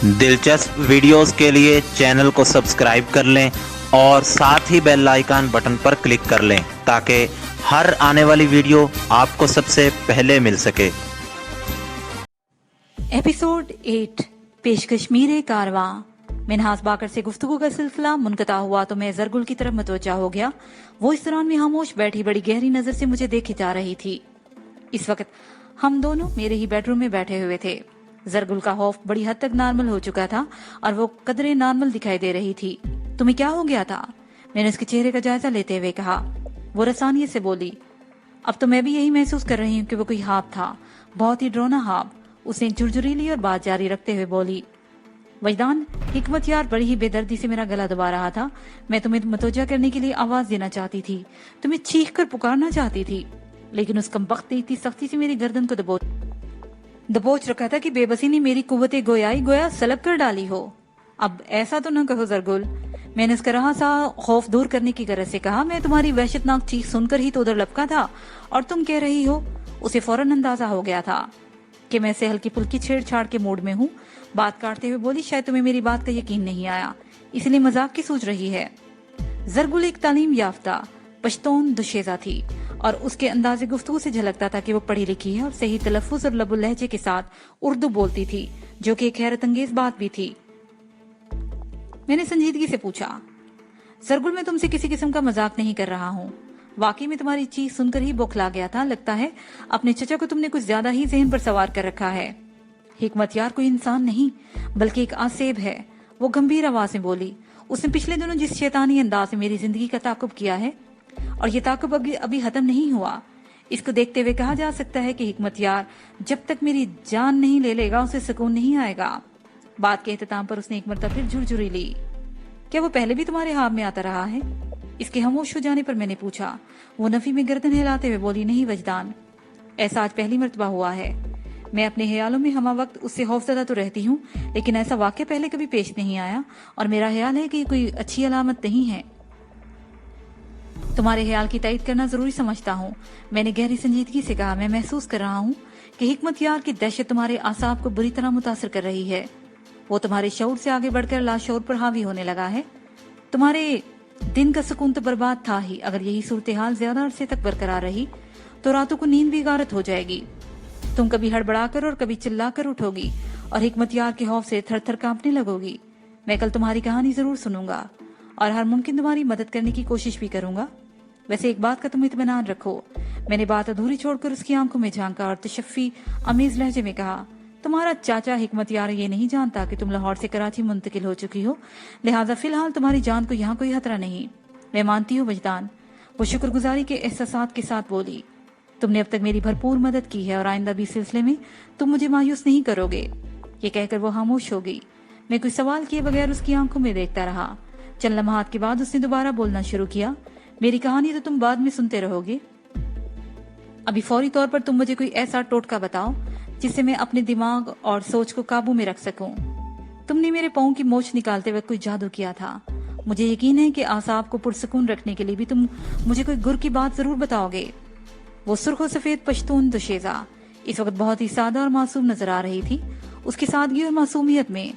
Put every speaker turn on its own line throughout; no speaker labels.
دلچسپ ویڈیوز کے لیے چینل کو سبسکرائب کر لیں اور ساتھ ہی بیل آئیکن بٹن پر کلک کر لیں تاکہ ہر آنے والی ویڈیو آپ کو سب سے پہلے مل سکے۔
ایپیسوڈ 8 پیش کشمیر کارواں۔ منہاس باقر سے گفتگو کا سلسلہ منقطع ہوا تو میں زرگل کی طرف متوجہ ہو گیا۔ وہ اس دوران میں خاموش بیٹھی بڑی گہری نظر سے مجھے دیکھے جا رہی تھی۔ اس وقت ہم دونوں میرے ہی بیڈ روم میں بیٹھے ہوئے تھے۔ زرگل کا خوف بڑی حد تک نارمل ہو چکا تھا اور وہ قدرے نارمل دکھائی دے رہی تھی۔ تمہیں کیا ہو گیا تھا؟ میں نے اس کے چہرے کا جائزہ لیتے ہوئے کہا۔ وہ رسانیت سے بولی، اب تو میں بھی یہی محسوس کر رہی ہوں کہ وہ کوئی خواب تھا، بہت ہی ڈرونا خواب۔ اس نے جھرجھری لی اور بات جاری رکھتے ہوئے بولی، وجدان، حکمت یار بڑی ہی بے دردی سے میرا گلا دبا رہا تھا۔ میں تمہیں متوجہ کرنے کے لیے آواز دینا چاہتی تھی، تمہیں چیخ کر پکارنا چاہتی تھی، لیکن اس کمبخت نے اتنی سختی سے میری گردن کو دبوچ رکھا تھا کہ بے بسی نے میری قوت گویائی گویا سلب کر ڈالی ہو۔ اب ایسا تو نہ کہو زرگل، میں نے اس کا رہا سا خوف دور کرنے کی غرض سے کہا۔ میں تمہاری وحشتناک چیخ سن کر ہی تو ادھر لپکا تھا اور تم کہہ رہی ہو۔ اسے فوراً اندازہ ہو گیا تھا کہ میں سے ہلکی پھلکی چھیڑ چھاڑ کے موڈ میں ہوں۔ بات کاٹتے ہوئے بولی، شاید تمہیں میری بات کا یقین نہیں آیا، اس لیے مذاق کی سوچ رہی ہے۔ زرگل ایک تعلیم یافتہ پشتون دشیزہ تھی اور اس کے انداز گفتگو سے جھلکتا تھا کہ وہ پڑھی لکھی ہے اور صحیح تلفظ اور لب و لہجے کے ساتھ اردو بولتی تھی، جو کہ ایک حیرت انگیز بات بھی تھی۔ میں نے سنجیدگی سے پوچھا، زرگل، میں تم سے کسی قسم کا مذاق نہیں کر رہا ہوں، واقعی میں تمہاری چیز سن کر ہی بوکھلا گیا تھا۔ لگتا ہے اپنے چچا کو تم نے کچھ زیادہ ہی ذہن پر سوار کر رکھا ہے۔ حکمت یار کوئی انسان نہیں بلکہ ایک آسیب ہے، وہ گمبھیر آواز میں بولی۔ اس نے پچھلے دنوں جس شیطانی انداز میں میری زندگی کا تعاقب کیا ہے اور یہ تعاقب ابھی ختم نہیں ہوا، اس کو دیکھتے ہوئے کہا جا سکتا ہے کہ حکمت یار جب تک میری جان نہیں لے لے گا اسے سکون نہیں آئے گا۔ بات کے اختتام پر اس نے ایک مرتبہ پھر جھرجھری لی۔ کیا وہ پہلے بھی تمہارے خواب میں آتا رہا ہے؟ اس کے خاموش ہو جانے پر میں نے پوچھا۔ وہ نفی میں گردن ہلاتے ہوئے بولی، نہیں وجدان، ایسا آج پہلی مرتبہ ہوا ہے۔ میں اپنے خیالوں میں ہمہ وقت اس سے خوفزدہ تو رہتی ہوں، لیکن ایسا واقعہ پہلے کبھی پیش نہیں آیا اور میرا خیال ہے کہ یہ کوئی اچھی علامت نہیں ہے۔ تمہارے خیال کی تائید کرنا ضروری سمجھتا ہوں، میں نے گہری سنجیدگی سے کہا۔ میں محسوس کر رہا ہوں کہ حکمت یار کی دہشت تمہارے اعصاب کو بری طرح متاثر کر رہی ہے۔ وہ تمہارے شعور سے آگے بڑھ کر لاشعور پر حاوی ہونے لگا ہے۔ تمہارے دن کا سکون تو برباد تھا ہی، اگر یہی صورتحال زیادہ عرصے تک برقرار رہی تو راتوں کو نیند بھی غارت ہو جائے گی۔ تم کبھی ہڑبڑا کر اور کبھی چلا کر اٹھو گی اور حکمت یار کے خوف سے تھر تھر کانپنے لگو گی۔ میں کل تمہاری کہانی ضرور سنوں گا اور ہر ممکن تمہاری مدد کرنے کی کوشش بھی کروں گا۔ ویسے ایک بات کا تم اطمینان رکھو، میں نے بات ادھوری چھوڑ کر اس کی آنکھوں میں جھانکا اور تشفی امیز لہجے میں کہا، تمہارا چاچا حکمت یار یہ نہیں جانتا کہ تم لاہور سے کراچی منتقل ہو چکی ہو، لہٰذا فی الحال تمہاری جان کو یہاں کوئی خطرہ نہیں۔ میں مانتی ہوں وجدان، وہ شکر گزاری کے احساسات کے ساتھ بولی۔ تم نے اب تک میری بھرپور مدد کی ہے اور آئندہ بھی اس سلسلے میں تم مجھے مایوس نہیں کرو گے۔ یہ کہہ کر وہ خاموش ہو گئی۔ میں کوئی سوال کیے بغیر اس کی آنکھوں میں دیکھتا رہا۔ چند لمحات کے بعد اس نے دوبارہ بولنا شروع کیا، میری کہانی تو تم بعد میں سنتے رہو گے، ابھی فوری طور پر تم مجھے کوئی ایسا ٹوٹکا بتاؤ جس سے میں اپنے دماغ اور سوچ کو قابو میں رکھ سکوں۔ تم نے میرے پاؤں کی موچ نکالتے وقت کوئی جادو کیا تھا، مجھے یقین ہے کہ اعصاب کو پرسکون رکھنے کے لیے بھی تم مجھے کوئی گر کی بات ضرور بتاؤ گے۔ وہ سرخ و سفید پشتون دشیزہ اس وقت بہت ہی سادہ اور معصوم نظر آ رہی تھی۔ اس کی سادگی اور معصومیت میں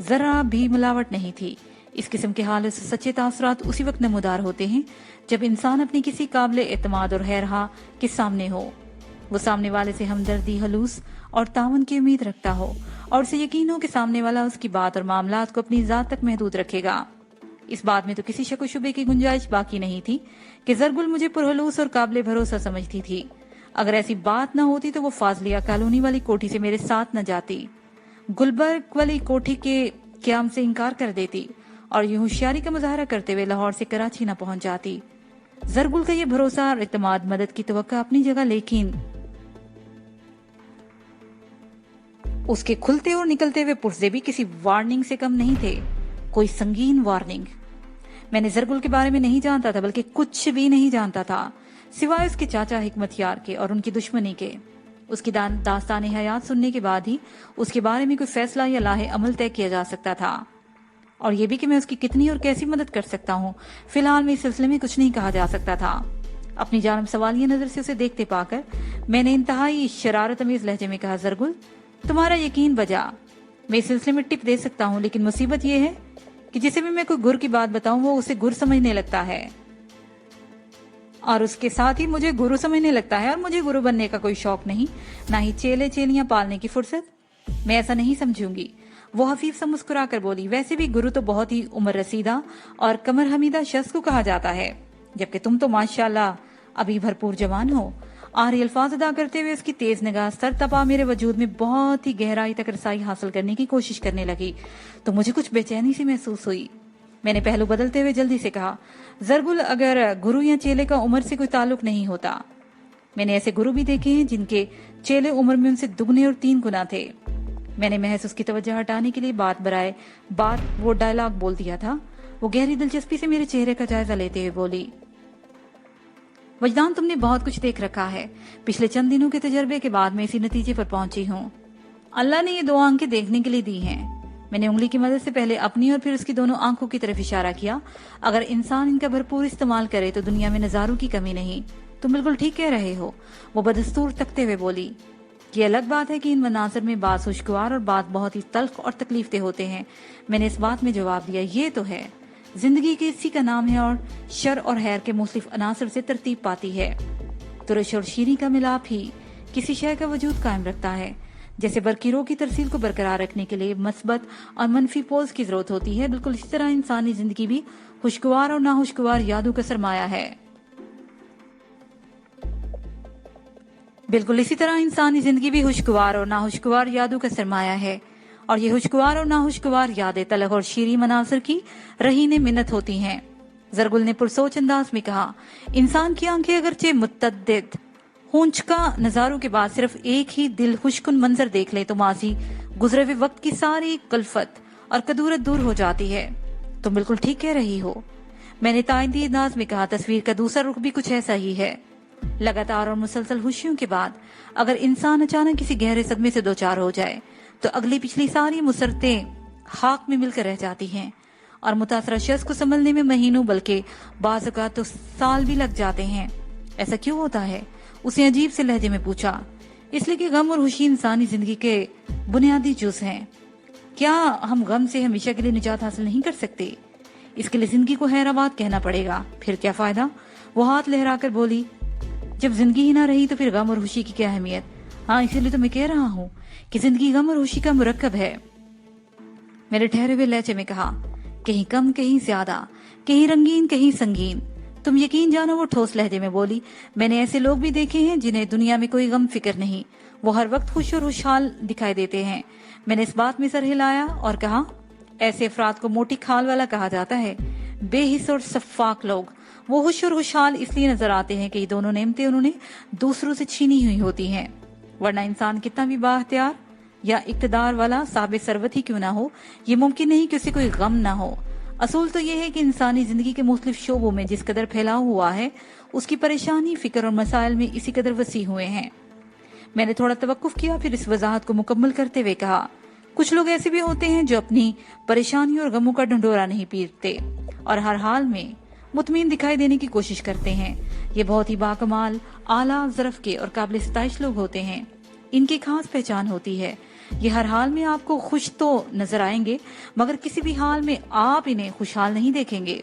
ذرا بھی ملاوٹ نہیں تھی۔ اس قسم کے حال سے سچے تاثرات اسی وقت نمودار ہوتے ہیں جب انسان اپنی کسی قابل اعتماد اور خیرخواہ کے سامنے ہو، وہ سامنے والے سے ہمدردی، خلوص اور تعاون کی امید رکھتا ہو اور اسے یقین ہو کہ سامنے والا اس کی بات اور معاملات کو اپنی ذات تک محدود رکھے گا۔ اس بات میں تو کسی شک و شبے کی گنجائش باقی نہیں تھی کہ زرگل مجھے پرخلوص اور قابل بھروسہ سمجھتی تھی۔ اگر ایسی بات نہ ہوتی تو وہ فاضلیہ کالونی والی کوٹھی سے میرے ساتھ نہ جاتی، گلبرگ والی کوٹھی کے قیام سے انکار کر دیتی اور یہ ہوشیاری کا مظاہرہ کرتے ہوئے لاہور سے کراچی نہ پہنچ جاتی۔ زرگل کا یہ بھروسہ اور اعتماد مدد کی توقع اپنی جگہ، لیکن اس کے کھلتے اور نکلتے ہوئے پرزے بھی کسی وارننگ سے کم نہیں تھے، کوئی سنگین وارننگ۔ میں نے زرگل کے بارے میں نہیں جانتا تھا، بلکہ کچھ بھی نہیں جانتا تھا سوائے اس کے چاچا حکمت یار کے اور ان کی دشمنی کے۔ اس کی داستان حیات سننے کے بعد ہی اس کے بارے میں کوئی فیصلہ یا لاہ عمل طے کیا جا سکتا تھا، اور یہ بھی کہ میں اس کی کتنی اور کیسی مدد کر سکتا ہوں فی الحال میں اس سلسلے میں کچھ نہیں کہا جا سکتا تھا۔ اپنی جانب سوالیہ نظر سے اسے دیکھتے پا کر میں نے انتہائی شرارت امیز لہجے میں کہا، زرگل، تمہارا یقین بجا، मैं इस सिलसिले में टिप दे सकता हूँ, लेकिन मुसीबत ये है कि जिसे भी मैं कोई गुर की बात बताऊं वो उसे गुर समझने लगता है और उसके साथ ही मुझे गुरु समझने लगता है। और मुझे गुरु बनने का कोई शौक नहीं, ना ही चेले चेलियां पालने की फुर्सत। मैं ऐसा नहीं समझूंगी। वो हफीफ सा मुस्कुरा कर बोली, वैसे भी गुरु तो बहुत ही उम्र रसीदा और कमर हमीदा शख्स को कहा जाता है, जबकि तुम तो माशाल्लाह अभी भरपूर जवान हो। आरी अल्फाज अदा करते हुए उसकी तेज निगाह सर तपा मेरे वजूद में बहुत ही गहराई तक रसाई हासिल करने की कोशिश करने लगी तो मुझे कुछ बेचैनी सी महसूस हुई। मैंने पहलू बदलते हुए जल्दी से कहा, जरगुल, अगर गुरु या चेले का उम्र से कोई ताल्लुक नहीं होता। मैंने ऐसे गुरु भी देखे हैं जिनके चेले उम्र में उनसे दुगने और 3 गुना थे। मैंने महज उसकी तवज्जो हटाने के लिए बात बराए बात वो डायलॉग बोल दिया था। वो गहरी दिलचस्पी से मेरे चेहरे का जायजा लेते हुए बोली, वजदान, तुमने बहुत कुछ देख रखा है। पिछले चंद दिनों के तजर्बे के बाद मैं इसी नतीजे पर पहुंची हूँ। अल्लाह ने ये 2 आंखें देखने के लिए दी हैं। मैंने उंगली की मदद से पहले अपनी और फिर उसकी दोनों आंखों की तरफ इशारा किया। अगर इंसान इनका भरपूर इस्तेमाल करे तो दुनिया में नजारों की कमी नहीं। तुम बिल्कुल ठीक कह रहे हो, वो बदस्तूर तकते हुए बोली। ये अलग बात है कि इन मनासर में बात खुशगवार और बात बहुत ही तल्ख और तकलीफ दे होते हैं। मैंने इस बात में जवाब दिया, ये तो है, जिंदगी के इसी का नाम है और शर और हैर के मुख्तलिफ अनासर से तरतीब पाती है। तुरश और शीरी का मिलाप ही किसी शय का वजूद कायम रखता है। जैसे बरकीरों की तरसील को बरकरार रखने के लिए मस्बत और मनफी पोल्स की जरूरत होती है, बिल्कुल इसी तरह इंसानी जिंदगी भी खुशगवार और नाखुशगवार यादों का सरमाया है। बिल्कुल इसी तरह इंसानी जिंदगी भी खुशगवार और नाखुशगवार यादों का सरमाया है, और ये खुशगवार और नाखुशगवार यादें तलख और शीरी मनासर की रहीने मिन्नत होती हैं। जरगुल ने पुरसोच अंदाज में कहा, इंसान की आंखें अगरचे मुतअद्दिद हूंचका नजारों के बाद सिर्फ एक ही दिल खुशकुन मंजर देख ले तो माजी गुजरे हुए वक्त की सारी कल्फत और कदूरत दूर हो जाती है। तुम बिल्कुल ठीक कह रही हो, मैंने तायदी अंदाज में कहा। तस्वीर का दूसरा रुख भी कुछ ऐसा ही है। लगातार और मुसलसल खुशियों के बाद अगर इंसान अचानक किसी गहरे सदमे से 2-4 हो जाए तो अगली पिछली सारी मुसरतें खाक में मिलकर रह जाती हैं और मुतासरा शख्स को संभलने में महीनों बल्कि बाज़ औक़ात तो साल भी लग जाते हैं। ऐसा क्यों होता है? उसे अजीब से लहजे में पूछा। इसलिए कि गम और खुशी इंसानी जिंदगी के बुनियादी जुज़ हैं। क्या हम गम से हमेशा के लिए निजात हासिल नहीं कर सकते? इसके लिए जिंदगी को हैराबाद कहना पड़ेगा। फिर क्या फायदा? वो हाथ लहराकर बोली, जब जिंदगी ही ना रही तो फिर गम और खुशी की क्या अहमियत? हाँ, इसीलिए तो मैं कह रहा हूँ कि जिंदगी गम और खुशी का मुरक्कब है। मेरे ठहरे हुए लहजे में कहा, कहीं कम कहीं ज्यादा, कहीं रंगीन कहीं संगीन। तुम यकीन जानो, वो ठोस लहजे में बोली, मैंने ऐसे लोग भी देखे हैं जिन्हें दुनिया में कोई गम फिक्र नहीं, वो हर वक्त खुश और खुशहाल दिखाई देते हैं। मैंने इस बात में सर हिलाया और कहा, ऐसे अफराद को मोटी खाल वाला कहा जाता है। बेहिस और सफाक लोग वो खुश और खुशहाल इसलिए नजर आते हैं कि ये दोनों नेमतें उन्होंने दूसरों से छीनी हुई होती हैं। वरना इंसान कितना भी बाख्तियार या इक्तदार वाला साहिब सरवत ही क्यों ना हो, ये मुमकिन नहीं कि उसे कोई गम ना हो। असूल तो यह है कि इंसानी जिंदगी के मुख्तलिफ शोबों में जिस कदर फैलाव हुआ है, उसकी परेशानी, फिक्र और मसाइल में इसी कदर वसी हुए हैं। मैंने थोड़ा तवक्कुफ किया, फिर इस वजाहत को मुकम्मल करते हुए कहा, कुछ लोग ऐसे भी होते हैं जो अपनी परेशानी और गमों का ढंढोरा नहीं पीटते और हर हाल में मुतमीन दिखाई देने की कोशिश करते हैं। ये बहुत ही बाकमाल, आला ज़रफ़ के और काबिल सताइश लोग होते हैं। इनकी खास पहचान होती है, ये हर हाल में आपको खुश तो नजर आएंगे, मगर किसी भी हाल में आप इन्हें खुशहाल नहीं देखेंगे।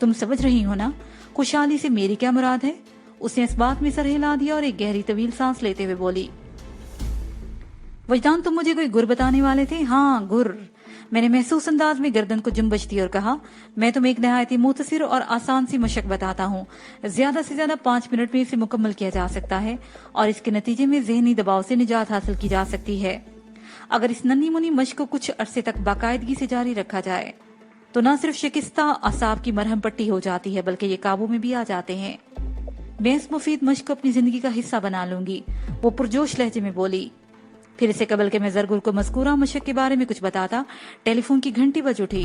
तुम समझ रही हो ना, खुशहाली से मेरी क्या मुराद है? उसने इस बात में सर हिला दिया और एक गहरी तवील सांस लेते हुए बोली, वजदान, तुम मुझे कोई गुर बताने वाले थे? हाँ, गुर। मैंने महसूस अंदाज में गर्दन को जुम्बश दी और कहा, मैं तुम्हें एक नहायती मुख्तसर और आसान सी मशक बताता हूँ। ज्यादा से ज्यादा 5 मिनट में इसे मुकम्मल किया जा सकता है और इसके नतीजे में जहनी दबाव से निजात हासिल की जा सकती है। अगर इस नन्ही मुनी मशक को कुछ अरसे तक बाकायदगी से जारी रखा जाए तो न सिर्फ शिकस्ता असाब की मरहम पट्टी हो जाती है, बल्कि ये काबू में भी आ जाते हैं। मैं इस मुफीद मशक को अपनी जिंदगी का हिस्सा बना लूंगी, वो पुरजोश लहजे में बोली। फिर इससे कबल के मैं जरगुल को मज़कूरा मशक के बारे में कुछ बताता, टेलीफोन की घंटी बज उठी।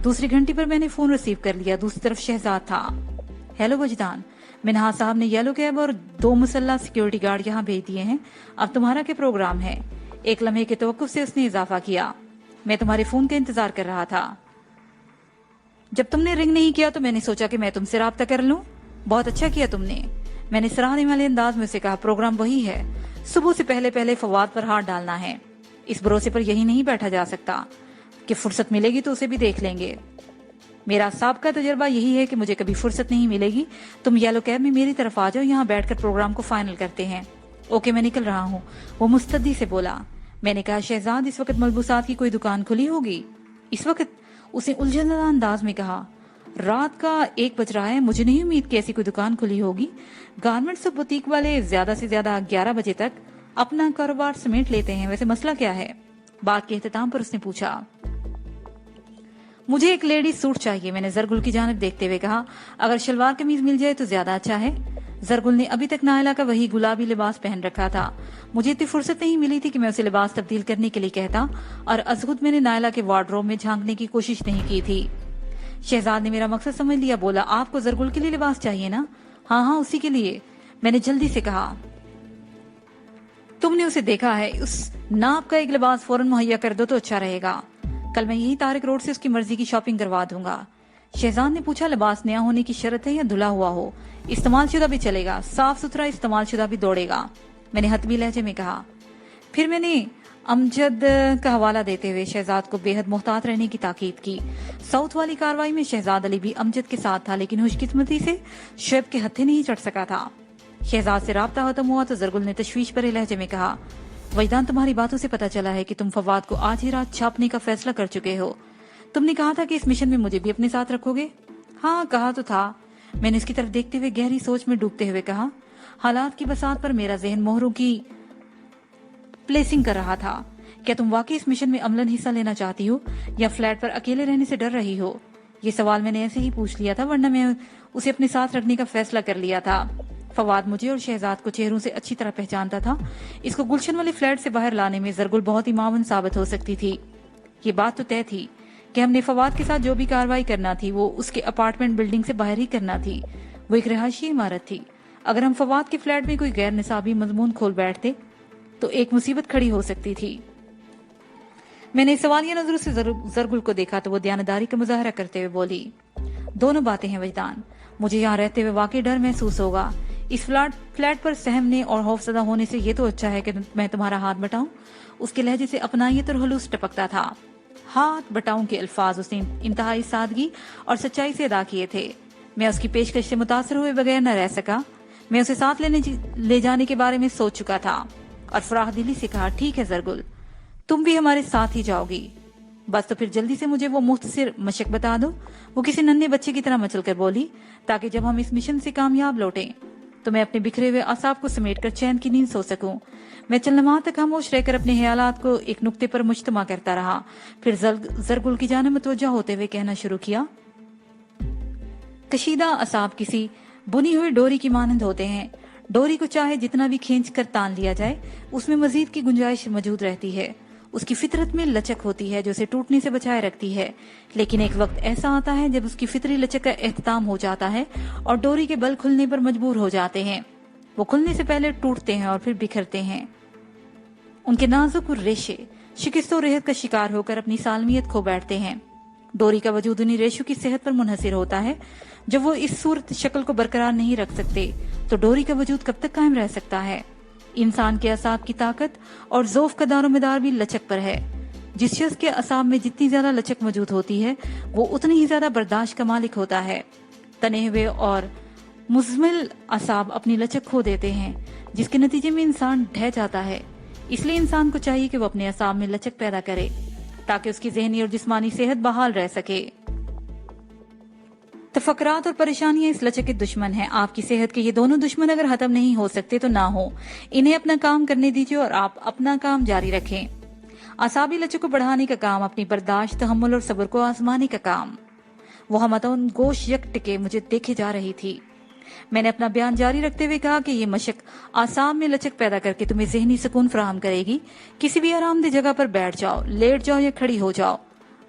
दूसरी घंटी पर मैंने फोन रिसीव कर लिया। दूसरी तरफ शहजाद था। हेलो वजदान, मिनहाज साहब ने येलो कैब और 2 मुसल्ला सिक्योरिटी गार्ड यहाँ भेज दिए हैं। अब तुम्हारा क्या प्रोग्राम है? एक लम्हे के तवक्कुफ से उसने इजाफा किया, मैं तुम्हारे फोन का इंतजार कर रहा था। जब तुमने रिंग नहीं किया तो मैंने सोचा कि मैं तुमसे राब्ता कर लूं। बहुत अच्छा किया तुमने, मैंने सराहने वाले अंदाज में उसे कहा। प्रोग्राम वही है, सुबह से पहले पहले फवाद पर हाथ डालना है। इस भरोसे पर यही नहीं बैठा जा सकता कि फुर्सत मिलेगी तो उसे भी देख लेंगे। मेरा साबका तजर्बा यही है कि मुझे कभी फुर्सत नहीं मिलेगी। तुम येलो कैब में मेरी तरफ आ जाओ, यहाँ बैठकर प्रोग्राम को फाइनल करते हैं। ओके, मैं निकल रहा हूँ, वो मुस्तद्दी से बोला। मैंने कहा, शहजाद इस वक्त मलबूसात की कोई दुकान खुली होगी? इस वक्त? उसने उलझनदार अंदाज में कहा। रात का 1 बज रहा है, मुझे नहीं उम्मीद कि ऐसी कोई दुकान खुली होगी। गारमेंट्स और बुटीक वाले ज्यादा से ज्यादा 11 बजे तक अपना कारोबार समेट लेते हैं। वैसे मसला क्या है? बात के इख्तिताम पर उसने पूछा। मुझे एक लेडी सूट चाहिए, मैंने जरगुल की जानिब देखते हुए कहा। अगर शलवार कमीज मिल जाए तो ज्यादा अच्छा है। जरगुल ने अभी तक नायला का वही गुलाबी लिबास पहन रखा था। मुझे इतनी फुर्सत नहीं मिली थी कि मैं उसे लिबास तब्दील करने के लिए कहता, और अजगुद मैंने नायला के वार्डरोब में झांकने की कोशिश नहीं की थी। शहजाद ने मेरा मकसद समझ लिया, बोला, आपको जरगुल के लिए लिबास चाहिए ना? हाँ हाँ, उसी के लिए। मैंने जल्दी से कहा, तुमने उसे देखा है, उस नाप का एक लिबास फौरन मुहैया कर दो तो अच्छा रहेगा। कल मैं यही तारिक रोड से उसकी मर्जी की शॉपिंग करवा दूंगा। शहजाद ने पूछा, लिबास नया होने की शर्त है या धुला हुआ हो? इस्तेमाल शुदा भी चलेगा, साफ सुथरा इस्तेमाल शुदा भी दौड़ेगा, मैंने हतमी लहजे में कहा। फिर मैंने अमजद का हवाला देते हुए शहजाद को बेहद मुहतात रहने की ताकीद की। साउथ वाली कार्रवाई में शहजाद अली भी अमजद के साथ था, लेकिन खुशकिस्मती से शुएब के हत्थे नहीं चढ़ सका था। शहजाद से राब्ता खत्म हुआ तो जरगुल ने तशवीश भरे लहजे में कहा, वजदान, तुम्हारी बातों से पता चला है कि तुम फवाद को आज ही रात छापने का फैसला कर चुके हो। तुमने कहा था कि इस मिशन में मुझे भी अपने साथ रखोगे। हाँ, कहा तो था। मैंने उसकी तरफ देखते हुए गहरी सोच में डूबते हुए कहा, हालात की बसात पर मेरा जहन मोहरों की प्लेसिंग कर रहा था। क्या तुम वाकई इस मिशन में अमलन हिस्सा लेना चाहती हो या फ्लैट पर अकेले रहने से डर रही हो? ये सवाल मैंने ऐसे ही पूछ लिया था, वरना मैं उसे अपने साथ रखने का फैसला कर लिया था। फवाद मुझे और शहजाद को चेहरों से अच्छी तरह पहचानता था। इसको गुलशन वाले फ्लैट से बाहर लाने में जरगुल बहुत ही मावन साबित हो सकती थी। ये बात तो तय थी कि हमने फवाद के साथ जो भी कार्रवाई करना थी वो उसके अपार्टमेंट बिल्डिंग से बाहर ही करना थी। वो एक रिहायशी इमारत थी। अगर हम फवाद के फ्लैट में कोई गैर निसाबी मजमून खोल बैठते तो एक मुसीबत खड़ी हो सकती थी। मैंने सवालिया नजरों से जरगुल को देखा तो वो दयानतदारी का मुजाहरा करते हुए बोली, दोनों बातें हैं वजदान। मुझे यहाँ रहते हुए वाकई डर महसूस होगा। इस फ्लैट पर सहमने और खौफजदा होने से ये तो अच्छा है कि मैं तुम्हारा हाथ बटाऊं। उसके लहजे से अपनायत और हलूस टपकता था। हाथ बटाऊं के अल्फाज उसने इंतहाई सादगी और सच्चाई से अदा किए थे। मैं उसकी पेशकश से मुतासर हुए बगैर न रह सका। मैं उसे साथ ले जाने के बारे में सोच चुका था और फराह दिली से कहा, ठीक है जरगुल, तुम भी हमारे साथ ही जाओगी। बस तो फिर जल्दी से मुझे वो मुख्तसर मशक बता दो। वो किसी नन्हे बच्चे की तरह मचल कर बोली, ताकि जब हम इस मिशन से कामयाब लौटें तो मैं अपने बिखरे हुए आसाब को समेटकर चैन की नींद सो सकूं। मैं चंद लम्हा तक खामोश रहकर अपने ख्यालात को एक नुक्ते पर मुश्तमा करता रहा। फिर जरगुल की जानिब मुतवज्जह होते हुए कहना शुरू किया, कशीदा असाब किसी बुनी हुई डोरी की मानंद होते हैं। डोरी को चाहे जितना भी खींच कर तान लिया जाए, उसमें मजीद की गुंजाइश मौजूद रहती है। उसकी फितरत में लचक होती है जो उसे टूटने से बचाए रखती है। लेकिन एक वक्त ऐसा आता है जब उसकी फितरी लचक का एहतमाम हो जाता है और डोरी के बल खुलने पर मजबूर हो जाते हैं। वो खुलने से पहले टूटते हैं और फिर बिखरते हैं। उनके नाजुक रेशे शिकस्त और रेहत का शिकार होकर अपनी सालमियत खो बैठते हैं। डोरी का वजूद उन्हीं रेशों की सेहत पर मुनहसिर होता है। जब वो इस सूरत शक्ल को बरकरार नहीं रख सकते तो डोरी का वजूद कब तक कायम रह सकता है? इंसान के असाब की ताकत और ज़ौफ का दारोमदार भी लचक पर है। जिस शख्स के असाब में जितनी ज्यादा लचक मौजूद होती है वो उतनी ही ज्यादा बर्दाश्त का मालिक होता है। तने हुए और मुज़मिल असाब अपनी लचक खो देते हैं, जिसके नतीजे में इंसान ढह जाता है। इसलिए इंसान को चाहिए कि वो अपने असाब में लचक पैदा करे ताकि उसकी ज़हनी और जिस्मानी सेहत बहाल रह सके। तफक्रात और परेशानियां इस लचक के दुश्मन हैं। आपकी सेहत के ये दोनों दुश्मन अगर खत्म नहीं हो सकते तो ना हो। इन्हें अपना काम करने दीजिए और आप अपना काम जारी रखें। असाबी लचक को बढ़ाने का काम अपनी बर्दाश्त, तहम्मुल और सब्र को आजमाने का काम। वो हमतन गोश यक टिके मुझे देखे जा रही थी। मैंने अपना बयान जारी रखते हुए कहा कि ये मशक आसाम में लचक पैदा करके तुम्हें ज़हनी सुकून फराहम करेगी। किसी भी आरामदेह जगह पर बैठ जाओ, लेट जाओ या खड़ी हो जाओ।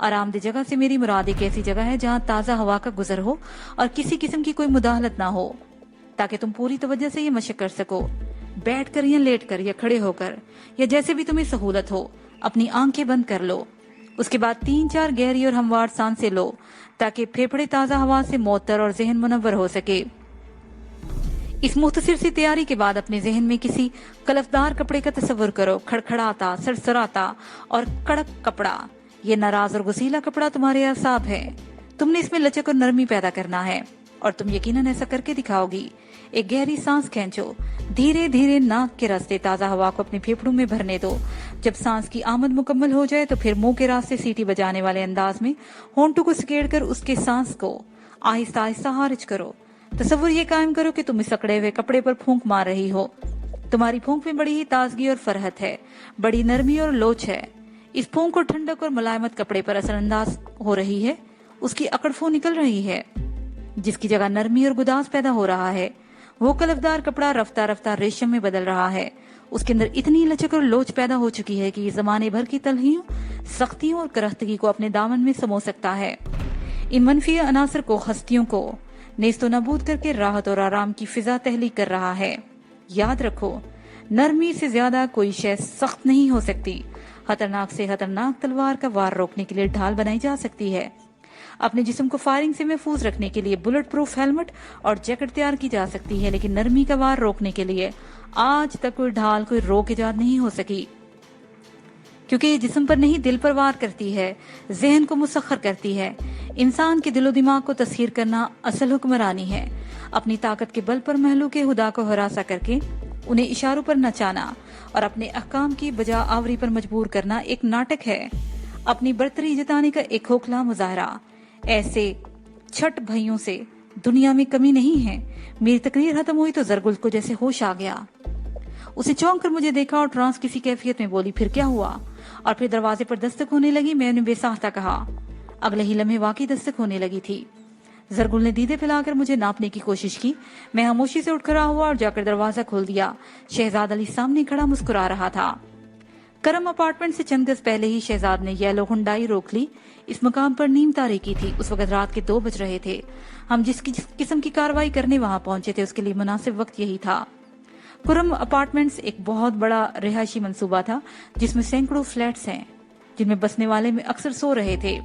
आरामदेह जगह से मेरी मुराद एक ऐसी जगह है जहाँ ताज़ा हवा का गुजर हो और किसी किस्म की कोई मुदाहलत ना हो, ताकि तुम पूरी तवज्जो से ये मशक कर सको। बैठ कर या लेट कर या खड़े होकर या जैसे भी तुम्हें सहूलत हो, अपनी आंखें बंद कर लो। उसके बाद 3-4 गहरी और हमवार सांसें लो ताकि फेफड़े ताज़ा हवा से मुअत्तर और जहन मुनव्वर हो सके। इस मुख्तसर सी तैयारी के बाद अपने जहन में किसी कलफदार कपड़े का तस्वुर करो, खड़खड़ाता, सरसराता और कड़क कपड़ा। ये नाराज और गुसीला कपड़ा तुम्हारे असाब है। तुमने इसमें लचक और नरमी पैदा करना है और तुम यकीनन ऐसा करके दिखाओगी। एक गहरी सांस खींचो, धीरे धीरे नाक के रास्ते ताजा हवा को अपने फेफड़ों में भरने दो। जब सांस की आमद मुकम्मल हो जाए तो फिर मुंह के रास्ते सीटी बजाने वाले अंदाज में होंठों को सिकेड़ कर उसके सांस को आहिस्ता आहिस्ता खारिज करो। तसव्वुर ये कायम करो कि तुम इस अकड़े हुए कपड़े पर फूंक मार रही हो। तुम्हारी फूंक में बड़ी ही ताजगी और फरहत है, बड़ी नरमी और लोच है। इस फूंक को ठंडक और मुलायमत कपड़े पर असरअंदाज हो रही है, उसकी अकड़फो निकल रही है। जिसकी जगह नरमी और गुदास पैदा हो रहा है, वो कलफदार कपड़ा रफ्ता रफ्ता रेशम में बदल रहा है। उसके अंदर इतनी लचक और लोच पैदा हो चुकी है कि ये जमाने भर की तलहियों, सख्तियों और करख्तगी को अपने दामन में समो सकता है। इन मनफी अनासर को, हस्तियों को नेस्तो नबूद करके राहत और आराम की फिजा तहलीक कर रहा है। याद रखो, नरमी से ज्यादा कोई शय सख्त नहीं हो सकती। खतरनाक से खतरनाक तलवार का वार रोकने के लिए ढाल बनाई जा सकती है। अपने जिस्म को फायरिंग से महफूज रखने के लिए बुलेट प्रूफ हेलमेट और जैकेट तैयार की जा सकती है, लेकिन नरमी का वार रोकने के लिए आज तक कोई ढाल, कोई रोक इजाद नहीं हो सकी। क्योंकि ये जिस्म पर नहीं दिल पर वार करती है, जहन को मुसख्खर करती है। इंसान के दिलो दिमाग को तस्खीर करना असल हुक्मरानी है। अपनी ताकत के बल पर महलूक खुदा को हरासा करके उन्हें इशारों पर नचाना और अपने अहकाम की बजा आवरी पर मजबूर करना एक नाटक है। अपनी बर्तरी जताने का एक खोखला मुजाहरा। ऐसे छठ भाइयों से दुनिया में कमी नहीं है। मेरी तकरीर खत्म हुई तो जरगुल को जैसे होश आ गया। उसे चौंक कर मुझे देखा और ट्रांस किसी कैफियत में बोली, फिर क्या हुआ? और फिर दरवाजे पर दस्तक होने लगी। मैंने बेसाख्ता कहा। अगले ही लम्हे वाकई दस्तक होने लगी थी। जरगुल ने दीदे फैलाकर मुझे नापने की कोशिश की। मैं खामोशी से उठ खड़ा हुआ और जाकर दरवाजा खोल दिया। शहजाद अली सामने खड़ा मुस्कुरा रहा था। करम अपार्टमेंट से चंद गज पहले ही शहजाद ने येलो हुंडाई रोक ली। इस मकाम पर नीम तारीकी थी। उस वक्त रात के 2 बज रहे थे। हम जिस किस्म की कार्रवाई करने वहां पहुंचे थे उसके लिए मुनासिब वक्त यही था। कुरम अपार्टमेंट्स एक बहुत बड़ा रिहायशी मंसूबा था जिसमें सैकड़ों फ्लैट्स हैं, जिनमें बसने वाले में अक्सर सो रहे थे।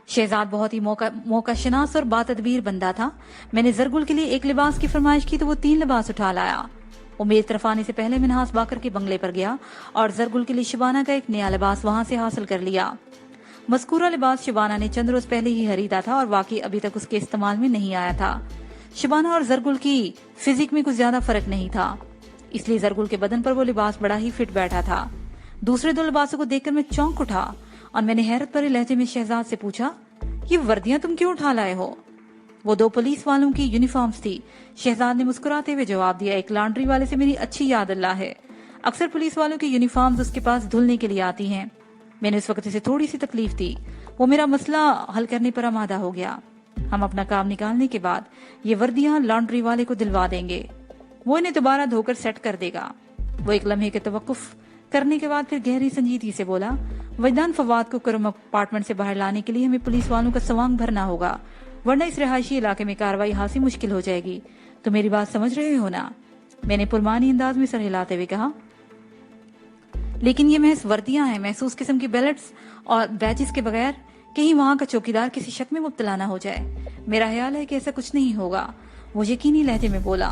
शहजाद बहुत ही मौका शनास और बातदबीर बंदा था। मैंने जरगुल के लिए एक लिबास की फरमाइश की तो वो 3 लिबास उठा लाया। वो मेरी तरफ आने से पहले मिनहास बाकर के बंगले पर गया और जरगुल के लिए शबाना का एक नया लिबास वहां से हासिल कर लिया। मज़कूरा लिबास शबाना ने चंद रोज पहले ही खरीदा था और वाकई अभी तक उसके इस्तेमाल में नहीं आया था। शबाना और जरगुल की फिजिक में कुछ ज्यादा फर्क नहीं था, इसलिए जरगुल के बदन पर वो लिबास बड़ा ही फिट बैठा था। दूसरे 2 लिबासों को देखकर मैं चौंक उठा और मैंने हैरत भरे लहजे में शहजाद से पूछा, ये वर्दियां तुम क्यों उठा लाए हो? वो 2 पुलिस वालों की यूनिफॉर्म्स थी। शहजाद ने मुस्कुराते हुए जवाब दिया, एक लॉन्ड्री वाले से मेरी अच्छी याद अल्लाह है। अक्सर पुलिस वालों की यूनिफॉर्म्स उसके पास धुलने के लिए आती हैं। मैंने उस वक्त इसे थोड़ी सी तकलीफ दी। वो मेरा मसला हल करने पर आमादा हो गया। हम अपना काम निकालने के बाद ये वर्दियां लॉन्ड्री वाले को दिलवा देंगे। वो इन्हें दोबारा धोकर सेट कर देगा। वो एक लम्हे के तवक्कुफ करने के बाद फिर गहरी संजीदगी से बोला, वजदान फवाद को करम अपार्टमेंट से बाहर लाने के लिए हमें पुलिस वालों का सवांग भरना होगा, वरना इस रिहायशी इलाके में कार्रवाई हासी मुश्किल हो जाएगी। तो मेरी बात समझ रहे हो ना? मैंने पुरमानी अंदाज में सर हिलाते हुए कहा, लेकिन ये महज वर्दियां हैं। महसूस किस्म की बैलेट्स और बैजेस के बगैर कहीं वहां का चौकीदार किसी शक में मुब्तला ना हो जाए। मेरा ख्याल है कि ऐसा कुछ नहीं होगा। वो यकीनी लहजे में बोला,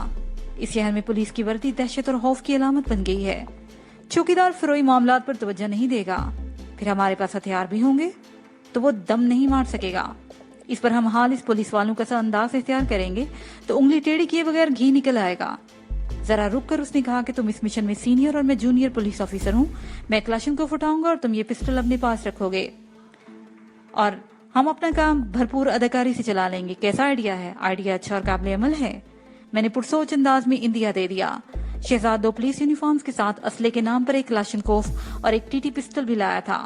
इस शहर में पुलिस की वर्दी दहशत और खौफ की अलामत बन गई है। चौकीदार फिरोई मामलात पर तवज्जो नहीं देगा। फिर हमारे पास हथियार भी होंगे तो वो दम नहीं मार सकेगा। इस पर हम हाल इस पुलिस वालों का सा अंदाज इख्तियार करेंगे तो उंगली टेढ़ी किए बगैर घी निकल आएगा। जरा रुक कर उसने कहा कि तुम इस मिशन में सीनियर और मैं जूनियर पुलिस ऑफिसर हूँ। मैं क्लाशनकोफ उठाऊंगा और तुम ये पिस्टल अपने पास रखोगे और हम अपना काम भरपूर अदाकारी से चला लेंगे। कैसा आइडिया है? आइडिया अच्छा और काबिल अमल है। मैंने पुरसोच अंदाज में इंदिया दे दिया। शहजाद 2 पुलिस यूनिफॉर्म्स के साथ असले के नाम पर एक क्लाशनकोफ और एक टीटी पिस्टल भी लाया था।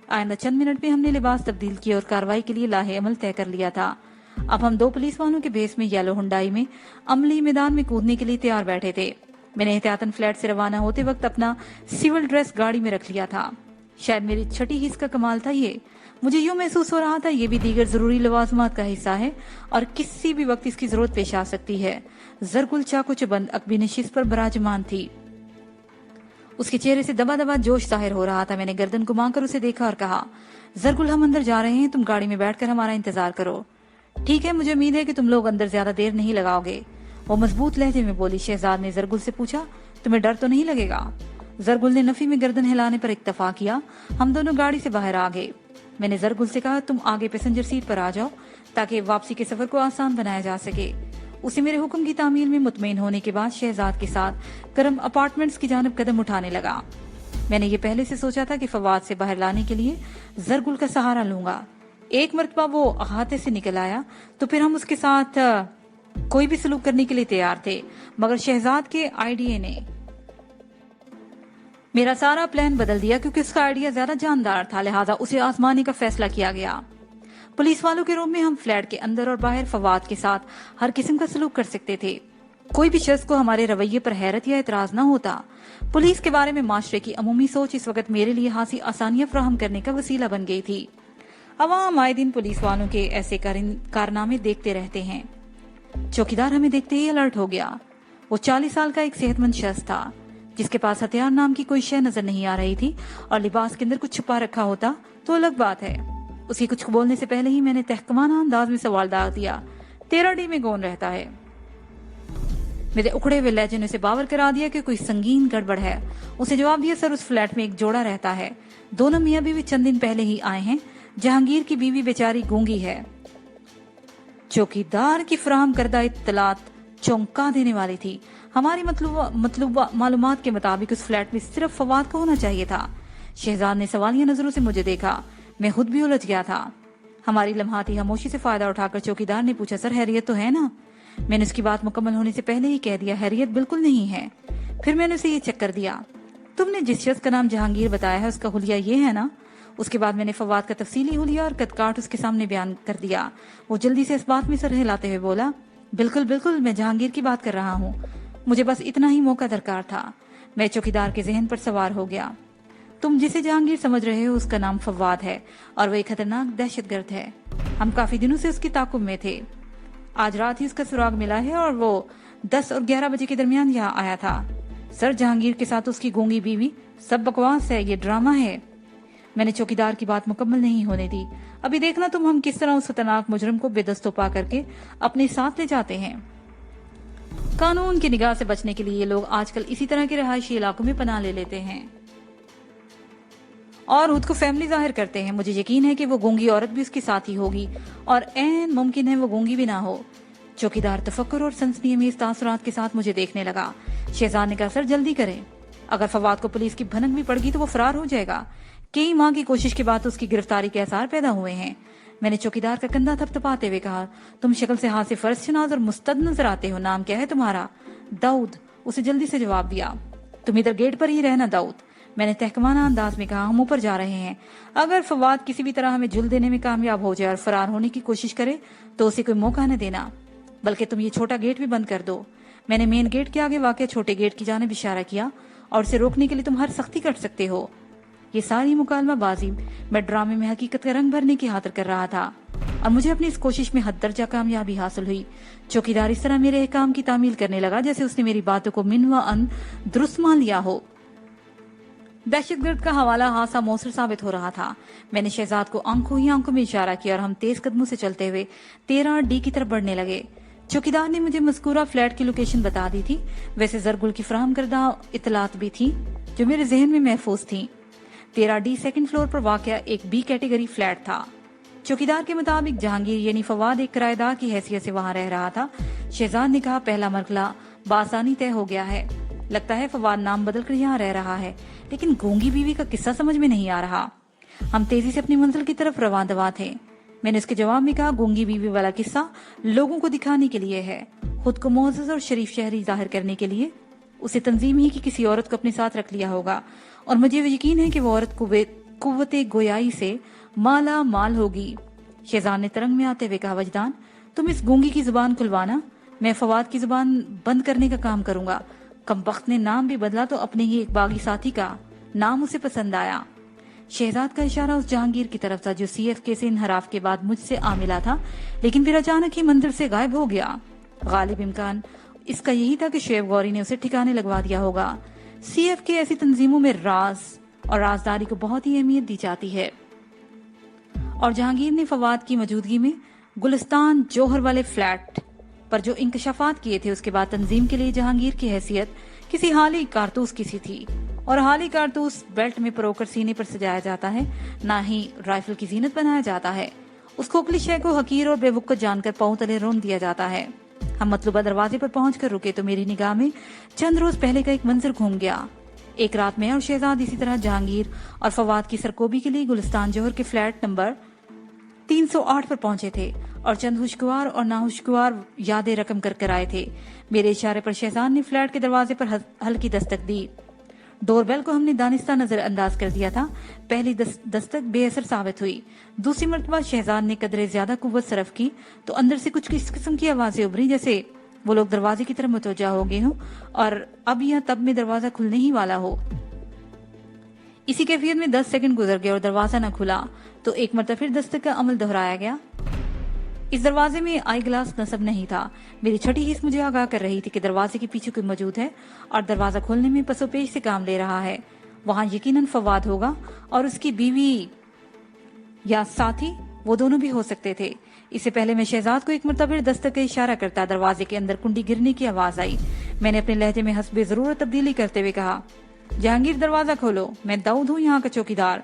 आइंदा चंद मिनट में हमने लिबास तब्दील किए और कार्रवाई के लिए लाहे अमल तय कर लिया था। अब हम 2 पुलिस वालों के भेस में येलो हुंडाई में अमली मैदान में कूदने के लिए तैयार बैठे थे। मैंने एहतियातन फ्लैट से रवाना होते वक्त अपना सिविल ड्रेस गाड़ी में रख लिया था। शायद मेरी छठी हिस्स का कमाल था ये। मुझे यूं महसूस हो रहा था ये भी दीगर जरूरी लवाजमात का हिस्सा है और किसी भी वक्त इसकी जरूरत पेश आ सकती है। जरगुल चाकू चबंद अकबी नशिस्त पर बराजमान थी। उसके चेहरे से दबा दबा जोश जाहिर हो रहा था। मैंने गर्दन घुमाकर उसे देखा और कहा, जरगुल हम अंदर जा रहे हैं, तुम गाड़ी में बैठकर हमारा इंतजार करो। ठीक है, मुझे उम्मीद है कि तुम लोग अंदर ज्यादा देर नहीं लगाओगे। वो मजबूत लहजे में बोली। शहजाद ने जरगुल से पूछा, तुम्हें डर तो नहीं लगेगा? जरगुल ने नफी में गर्दन हिलाने पर इत्तफा किया। हम दोनों गाड़ी से बाहर आ गए। मैंने जरगुल से कहा, तुम आगे पैसेंजर सीट पर आ जाओ ताकि वापसी के सफर को आसान बनाया जा सके। उसे मेरे हुक्म की तामील में मुतमईन होने के बाद शहजाद के साथ करम अपार्टमेंट्स की जानब कदम उठाने लगा। मैंने ये पहले से सोचा था कि फवाद से बाहर लाने के लिए जरगुल का सहारा लूंगा। एक मर्तबा वो अहाते से निकल आया तो फिर हम उसके साथ कोई भी सलूक करने के लिए तैयार थे, मगर शहजाद के आइडिया ने मेरा सारा प्लान बदल दिया क्योंकि उसका आइडिया ज्यादा जानदार था, लिहाजा उसे आजमाने का फैसला किया गया। पुलिस वालों के रूम में हम फ्लैट के अंदर और बाहर फवाद के साथ हर किस्म का सलूक कर सकते थे। कोई भी शख्स को हमारे रवैये पर हैरत या इतराज न होता। पुलिस के बारे में माशरे की अमूमी सोच इस वक्त मेरे लिए हासिल आसानियां फराहम करने का वसीला बन गई थी। अवाम आए दिन पुलिस वालों के ऐसे कारनामे देखते रहते हैं। चौकीदार हमें देखते ही अलर्ट हो गया। वो 40 साल का एक सेहतमंद शख्स था जिसके पास हथियार नाम की कोई शय नजर नहीं आ रही थी, और लिबास के अंदर कुछ छुपा रखा होता तो अलग बात है। उसी कुछ बोलने से पहले ही मैंने तहकमाना अंदाज में सवाल दाग दिया, 13D में कौन रहता है? मेरे उखड़े हुए लहजे ने उसे बावर करा दिया कि कोई संगीन गड़बड़ है। उसे जवाब दिया, सर उस फ्लैट में एक जोड़ा रहता है, दोनों मियाँ बीवी चंद दिन पहले ही आए हैं। जहांगीर की बीवी बेचारी गूंगी है। चौकीदार की फराहम करदा इत्तलात चौंका देने वाली थी। हमारी मतलूबा मालूमात के मुताबिक उस फ्लैट में सिर्फ फवाद का होना चाहिए था। शहजाद ने सवालिया नजरों से मुझे देखा। मैं खुद भी उलझ गया था। हमारी लम्हाती खामोशी से फायदा उठाकर चौकीदार ने पूछा, सर हैरियत तो है ना? मैंने उसकी बात मुकम्मल होने से पहले ही कह दिया, हैरियत बिल्कुल नहीं है। फिर मैंने उसे ये चक्कर दिया, तुमने जिस शख्स का नाम जहांगीर बताया है उसका हुलिया ये है ना? उसके बाद मैंने फवाद का तफसीली हुलिया और कदकाठ उसके सामने बयान कर दिया। वो जल्दी से इस बात में सर हिलाते हुए बोला, बिल्कुल बिल्कुल, मैं जहांगीर की बात कर रहा हूँ। मुझे बस इतना ही मौका दरकार था। मैं चौकीदार के जहन पर सवार हो गया। तुम जिसे जहांगीर समझ रहे हो उसका नाम फवाद है और वो एक खतरनाक दहशतगर्द है। हम काफी दिनों से उसकी ताकुब में थे। आज रात ही उसका सुराग मिला है और वो 10 और 11 बजे के दरमियान यहाँ आया था। सर जहांगीर के साथ उसकी गूंगी बीवी, सब बकवास है, ये ड्रामा है। मैंने चौकीदार की बात मुकम्मल नहीं होने दी। अभी देखना तुम हम किस तरह उस खतरनाक मुजरिम को बेदस्तों पा करके अपने साथ ले जाते हैं। कानून की निगाह से बचने के लिए लोग आजकल इसी तरह के रिहायशी इलाकों में पनाह ले लेते हैं और खुद को फैमिली जाहिर करते हैं। मुझे यकीन है कि वो गूंगी औरत भी उसके साथ ही होगी और ऐन मुमकिन है वो गूंगी भी ना हो। चौकीदार तफक्कुर और सनसनीखेज तासुरात के साथ मुझे देखने लगा। शहजाद ने कहा, सर जल्दी करें, अगर फवाद को पुलिस की भनक भी पड़ गई तो वो फरार हो जाएगा। कई माह की कोशिश के बाद उसकी गिरफ्तारी के आसार पैदा हुए हैं। मैंने चौकीदार का कंधा थपथपाते हुए कहा, तुम शक्ल से हाथ से फर्ज शनाज और मुस्तद नजर आते हो। नाम क्या है तुम्हारा? दाऊद। उसे जल्दी से जवाब दिया, तुम इधर गेट पर ही रहना दाऊद। मैंने तहकमाना अंदाज में कहा, हम ऊपर जा रहे हैं। अगर फवाद किसी भी तरह हमें झुल देने में कामयाब हो जाए और फरार होने की कोशिश करे तो उसे कोई मौका न देना, बल्कि तुम ये छोटा गेट भी बंद कर दो। मैंने मेन गेट के आगे वाक़ छोटे गेट की जानिब इशारा किया, और उसे रोकने के लिए तुम हर सख्ती कर सकते हो। ये सारी मुकालमा बाजी मैं ड्रामे में हकीकत का रंग भरने की खातिर कर रहा था और मुझे अपनी इस कोशिश में हद दर्जा कामयाबी हासिल हुई। चौकीदार इस तरह मेरे काम की तामील करने लगा जैसे उसने मेरी बातों को मिन व अन दुरुस्त मान लिया हो। दहशतगर्द का हवाला हादसा मौसर साबित हो रहा था। मैंने शहजाद को आंखों ही आंखों में इशारा किया और हम तेज कदमों से चलते हुए 13D की तरफ बढ़ने लगे। चौकीदार ने मुझे मज़कूरा फ्लैट की लोकेशन बता दी थी। वैसे जरगुल की फराहम करदा इतलात भी थी जो मेरे जहन में महफूज थी। 13D सेकंड फ्लोर पर वाक़या एक B कैटेगरी फ्लैट था। चौकीदार के मुताबिक जहांगीर यानी फवाद एक किराएदार की हैसियत से वहां रह रहा था। शहजाद ने कहा, पहला मरहला बासानी तय हो गया है। लगता है फवाद नाम बदल कर यहाँ रह रहा है, लेकिन गूंगी बीवी का किस्सा समझ में नहीं आ रहा। हम तेजी से अपनी मंजिल की तरफ रवां दवा थे। मैंने उसके जवाब में कहा, गूंगी बीवी वाला किस्सा लोगों को दिखाने के लिए है, खुद को मोअज़्ज़ज़ और शरीफ शहरी जाहिर करने के लिए। उसे तंजीम ही की किसी औरत को अपने साथ रख लिया होगा और मुझे यकीन है कि वो औरत कुव्वते गोयाई से माला माल होगी। शहजाद ने तरंग में आते हुए कहा, वजदान तुम इस गूंगी की जुबान खुलवाना, मैं फवाद की जुबान बंद करने का काम करूंगा। कमबख्त ने नाम भी बदला तो अपने ही एक बागी साथी का नाम उसे पसंद आया। शहजाद का इशारा उस जहांगीर की तरफ था जो CFK से इनहराफ के बाद मुझसे आ मिला था, लेकिन फिर अचानक ही मंदिर से गायब हो गया। गालिब इम्कान इसका यही था कि शुएब गौरी ने उसे ठिकाने लगवा दिया होगा। CFK ऐसी तंजीमों में राज और राजदारी को बहुत ही अहमियत दी जाती है और जहांगीर ने फवाद की मौजूदगी में गुलिस्तान जौहर वाले फ्लैट पर जो इंकशाफात किए थे उसके बाद तंजीम के लिए जहांगीर की हैसियत किसी हाली कारतूस की सी थी, और हाली कारतूस बेल्ट में परोकर सीने पर सजाया जाता है, ना ही राइफल की जीनत बनाया जाता है। उस खोखली शय को हकीर और बेवकूफ जानकर पांव तले रोन दिया जाता है। हम मतलूबा दरवाजे पर पहुंचकर रुके तो मेरी निगाह में चंद रोज पहले का एक मंजर घूम गया। एक रात में और शहजाद इसी तरह जहांगीर और फवाद की सरकोबी के लिए गुलिस्तान जौहर के फ्लैट नंबर 308 पर पहुंचे थे और चंद खुशगवार और नाखुशगवार यादें रकम कर आए थे। मेरे इशारे पर शहजाद ने फ्लैट के दरवाजे पर हल्की दस्तक दी। डोरबेल को हमने दानिस्ता नजर अंदाज कर दिया था। पहली दस्तक बेअसर साबित हुई। दूसरी मर्तबा शहजाद ने कदरे ज्यादा कुव्वत सरफ की तो अंदर से कुछ किस किस्म की आवाजें उभरी, जैसे वो लोग दरवाजे की तरफ मुतवज्जा हो गए हों और अब या तब में दरवाजा खुलने ही वाला हो। इसी कैफियत में 10 सेकंड गुजर गए और दरवाजा न खुला तो एक मरतबा फिर दस्तक का अमल दोहराया गया। इस दरवाजे में आई ग्लास नसब नहीं था। मेरी छठी हिस्स मुझे आगाह कर रही थी कि दरवाजे के पीछे कोई मौजूद है और दरवाजा खोलने में पसोपेश से काम ले रहा है। वहां यकीनन फवाद होगा और उसकी बीवी या साथी, वो दोनों भी हो सकते थे। इससे पहले मैं शहजाद को एक मरतबा दस्तक का इशारा करता दरवाजे के अंदर कुंडी गिरने की आवाज आई। मैंने अपने लहजे में हस्बे जरूरत तब्दीली करते हुए कहा, जहांगीर दरवाजा खोलो, मैं दाऊद हूँ यहाँ का चौकीदार।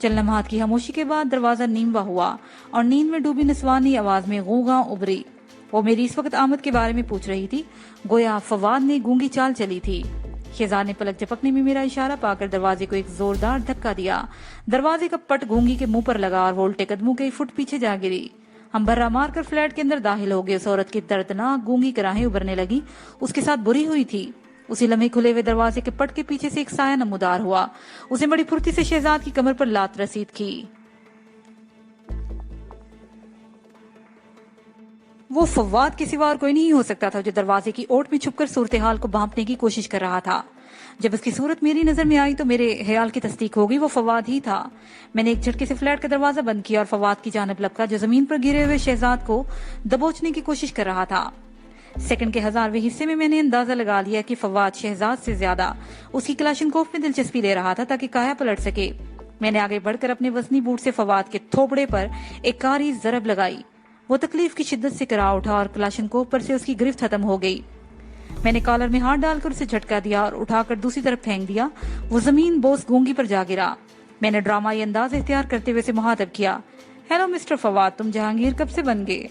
चंद लम्हात की खामोशी के बाद दरवाजा नीमवा हुआ और नींद में डूबी नस्वानी आवाज में गूंगा उभरी। वो मेरी इस वक्त आमद के बारे में पूछ रही थी, गोया फवाद ने गूंगी चाल चली थी। शहजाद ने पलक झपकने में मेरा इशारा पाकर दरवाजे को एक जोरदार धक्का दिया। दरवाजे का पट गूंगी के मुंह पर लगा और वो उल्टे कदमों के फुट पीछे जा गिरी। हम बर्रा मार कर फ्लैट के अंदर दाखिल हो गए। उस औरत की दर्दनाक गूंगी कराहें उभरने लगी। उसके साथ बुरी हुई थी। उसी लम्हे खुले हुए दरवाजे के पट के पीछे से एक साया नमूदार हुआ। उसे बड़ी फुर्ती से शहजाद की कमर पर लात रसीद की। वो फवाद के सिवा और कोई नहीं हो सकता था जो दरवाजे की ओट में छुपकर सूरत हाल को भांपने की कोशिश कर रहा था। जब उसकी सूरत मेरी नजर में आई तो मेरे ख्याल की तस्दीक हो गई, वो फवाद ही था। मैंने एक झटके से फ्लैट का दरवाजा बंद किया और फवाद की जानिब लपका जो जमीन पर गिरे हुए शहजाद को दबोचने की कोशिश कर रहा था। सेकंड के 1000वें हिस्से में मैंने अंदाजा लगा लिया कि फवाद शहजाद से ज्यादा उसकी क्लाशनकोफ में दिलचस्पी ले रहा था ताकि काया पलट सके। मैंने आगे बढ़कर अपने वजनी बूट से फवाद के थोपड़े पर एक कारी जरब लगाई। वो तकलीफ की शिद्दत से करा उठा और क्लाशनकोफ पर से उसकी गिरफ्त खत्म हो गई। मैंने कॉलर में हाथ डालकर उसे झटका दिया और उठाकर दूसरी तरफ फेंक दिया। वो जमीन बोस गूंगी पर जा गिरा। मैंने ड्रामाई अंदाज इख्तियार करते हुए उसे मुखातब किया, हेलो मिस्टर फवाद, तुम जहांगीर कब से बन गए?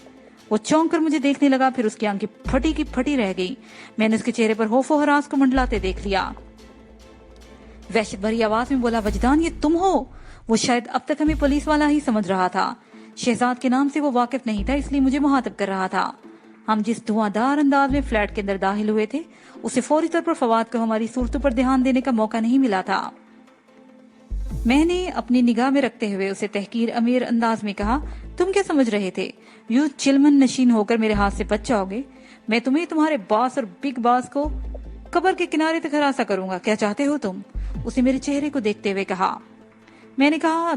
वो चौंक कर मुझे देखने लगा, फिर उसकी आंखें फटी की फटी रह गई। मैंने उसके चेहरे पर खौफो हरास को मंडलाते देख लिया। वहशत भरी आवाज में बोला, वजदान ये तुम हो? वो शायद अब तक हमें पुलिस वाला ही समझ रहा था। शहजाद के नाम से वो वाकिफ नहीं था, इसलिए मुझे मुखातब कर रहा था। हम जिस धुआंधार अंदाज में फ्लैट के अंदर दाखिल हुए थे उसे फौरी तौर पर फवाद को हमारी सूरतों पर ध्यान देने का मौका नहीं मिला था। मैंने अपनी निगाह में रखते हुए उसे तहकीर अमीर अंदाज में कहा, तुम क्या समझ रहे थे यूं चिलमन नशीन होकर मेरे हाथ से बच जाओगे? मैं तुम्हें तुम्हारे बॉस और बिग बॉस को कब्र के किनारे तक हरासा करूंगा। क्या चाहते हो तुम? उसे मेरे चेहरे को देखते हुए कहा। मैंने कहा,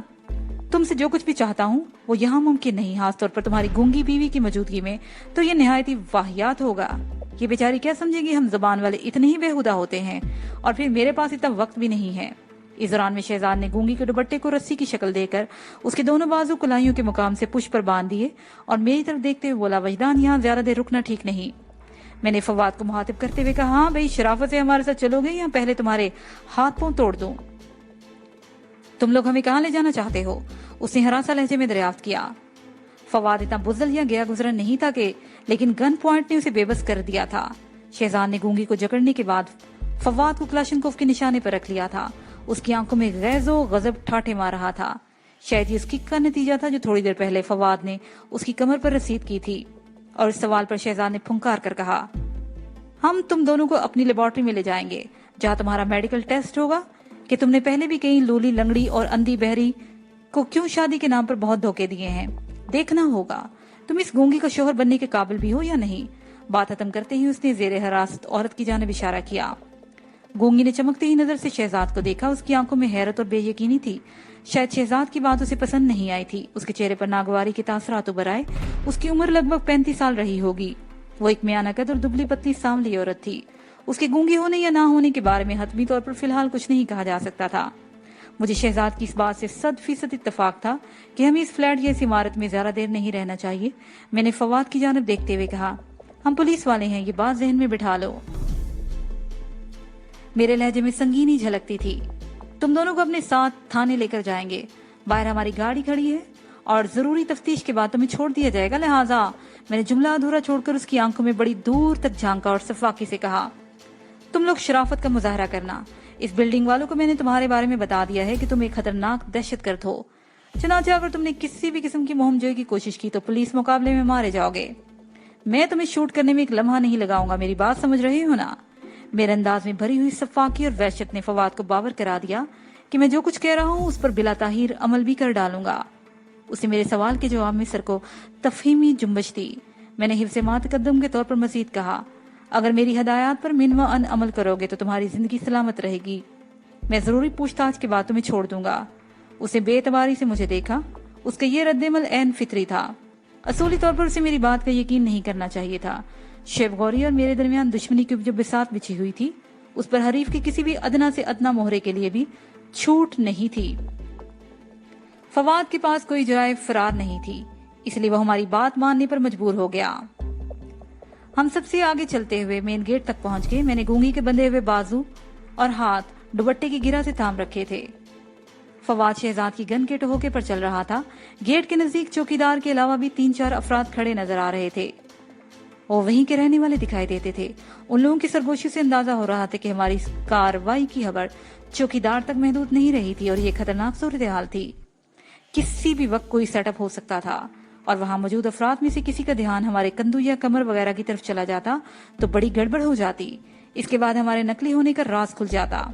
तुमसे जो कुछ भी चाहता हूँ वो यहाँ मुमकिन नहीं, खासतौर पर तुम्हारी गूंगी बीवी की मौजूदगी में तो ये निहायत ही वाहियात होगा। ये बेचारी क्या समझेगी हम जबान वाले इतने ही बेहुदा होते हैं, और फिर मेरे पास इतना वक्त भी नहीं है। इस दौरान में शहजाद ने गूंगी के दुपट्टे को रस्सी की शक्ल देकर उसके दोनों बाजू कुलाइयों के मुकाम से पुश पर बांध दिए और मेरी तरफ देखते हुए बोला, वजदान यहाँ ज्यादा देर रुकना ठीक नहीं। मैंने फवाद को मुखातिब करते हुए कहा, हाँ भाई, शराफत से हमारे साथ चलोगे या पहले तुम्हारे हाथ पांव तोड़ दूं? तुम लोग हमें कहाँ ले जाना चाहते हो? उसने हरासा लहजे में दरियाफ्त किया। फवाद इतना बुज़ल या गया गुजरा नहीं था कि, लेकिन गन पॉइंट ने उसे बेबस कर दिया था। शहजाद ने गूंगी को जकड़ने के बाद फवाद को क्लाशनकोफ के निशाने पर रख लिया था। उसकी आंखों में गैज़ो गजब ठाठे मार रहा था। शायद ये उसकी का नतीजा था जो थोड़ी देर पहले फवाद ने उसकी कमर पर रसीद की थी। और इस सवाल पर शहजाद ने फुंकार कर कहा, हम तुम दोनों को अपनी लेबोरेटरी में ले जाएंगे जहाँ तुम्हारा मेडिकल टेस्ट होगा कि तुमने पहले भी कहीं लूली लंगड़ी और अंधी बहरी को क्यों शादी के नाम पर बहुत धोखे दिए हैं। देखना होगा तुम इस गूंगी का शोहर बनने के काबिल भी हो या नहीं। बात खत्म करते ही उसने जेरे हिरासत औरत की जानिब इशारा किया। गूंगी ने चमकती ही नजर से शहजाद को देखा। उसकी आंखों में हैरत और बेयकीनी थी। शायद शहजाद की बात उसे पसंद नहीं आई थी। उसके चेहरे पर नागवारी के तासरात उभर आए। उसकी उम्र लगभग 35 साल रही होगी। वो एक मियां कद और दुबली पतली सांवली औरत थी। उसके गूंगी होने या ना होने के बारे में हतमी तौर पर फिलहाल कुछ नहीं कहा जा सकता था। मुझे शहजाद की इस बात से 100% इत्तेफाक था कि हमें इस फ्लैट या इस इमारत में ज्यादा देर नहीं रहना चाहिए। मैंने फवाद की जानिब देखते हुए कहा, ہم پولیس والے ہیں، یہ بات ذہن میں بٹھا لو۔ میرے لہجے میں سنگینی جھلکتی تھی۔ تم دونوں کو اپنے ساتھ تھانے لے کر جائیں گے، باہر ہماری گاڑی کھڑی ہے اور ضروری تفتیش کے بعد تمہیں چھوڑ دیا جائے گا، لہٰذا میں نے جملہ ادھورا چھوڑ کر اس کی آنکھوں میں بڑی دور تک جھانکا اور صفاقی سے کہا، تم لوگ شرافت کا مظاہرہ کرنا۔ اس بلڈنگ والوں کو میں نے تمہارے بارے میں بتا دیا ہے کہ تم ایک خطرناک دہشت گرد ہو، چنانچہ اگر تم نے کسی بھی قسم کی مہم جوئی کی کوشش کی تو پولیس مقابلے میں مارے جاؤ گے۔ میں تمہیں شوٹ کرنے میں ایک لمحہ نہیں لگاؤں گا، میری بات سمجھ رہے ہو نا؟ میرے انداز میں بھری ہوئی صفاقی اور وحشت نے فواد کو باور کرا دیا کہ میں جو کچھ کہہ رہا ہوں اس پر بلا تاخیر عمل بھی کر ڈالوں گا۔ اسے میرے سوال کے جواب میں سر کو تفہیمی جنبش دی۔ میں نے حفظ ما تقدم کے طور پر مزید کہا، اگر میری ہدایات پر من و ان عمل کرو گے تو تمہاری زندگی سلامت رہے گی۔ میں ضروری پوچھ تاچھ کے بعد تمہیں چھوڑ دوں گا۔ اسے بے اعتباری سے مجھے دیکھا۔ اس کا یہ رد عمل عین فطری تھا۔ اصولی طور پر اسے میری بات کا یقین نہیں کرنا چاہیے تھا۔ شیف غوری اور میرے درمیان دشمنی کی جو بساط بچھی ہوئی تھی، اس پر حریف کی کسی بھی ادنا سے ادنا مہرے کے لیے بھی چھوٹ نہیں تھی۔ فواد کے پاس کوئی جرائے فرار نہیں تھی، اس لیے وہ ہماری بات ماننے پر مجبور ہو گیا۔ ہم سب سے آگے چلتے ہوئے مین گیٹ تک پہنچ گئے۔ میں نے گونگی کے بندھے ہوئے بازو اور ہاتھ دوپٹے کی گرہ سے تھام رکھے تھے۔ فواد شہزاد کی گن کے ٹہوکے پر چل رہا تھا۔ گیٹ کے نزدیک چوکیدار کے علاوہ بھی 3-4 افراد کھڑے نظر آ رہے تھے۔ وہ وہیں کے رہنے والے دکھائی دیتے تھے۔ ان لوگوں کی سرگوشی سے اندازہ ہو رہا تھا کہ ہماری کارروائی کی خبر چوکیدار تک محدود نہیں رہی تھی اور یہ خطرناک صورتحال تھی۔ کسی بھی وقت کوئی سیٹ اپ ہو سکتا تھا اور وہاں موجود افراد میں سے کسی کا دھیان ہمارے کندھوں یا کمر وغیرہ کی طرف چلا جاتا تو بڑی گڑبڑ ہو جاتی۔ اس کے بعد ہمارے نقلی ہونے کا راز کھل جاتا۔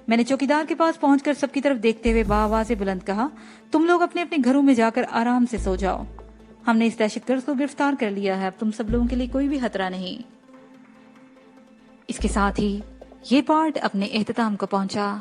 میں نے چوکیدار کے پاس پہنچ کر سب کی طرف دیکھتے ہوئے بآواز بلند کہا، تم لوگ اپنے اپنے گھروں میں جا کر آرام سے سو جاؤ۔ ہم نے اس دہشت گرد کو گرفتار کر لیا ہے، اب تم سب لوگوں کے لیے کوئی بھی خطرہ نہیں۔ اس کے ساتھ ہی یہ پارٹ اپنے اختتام کو پہنچا۔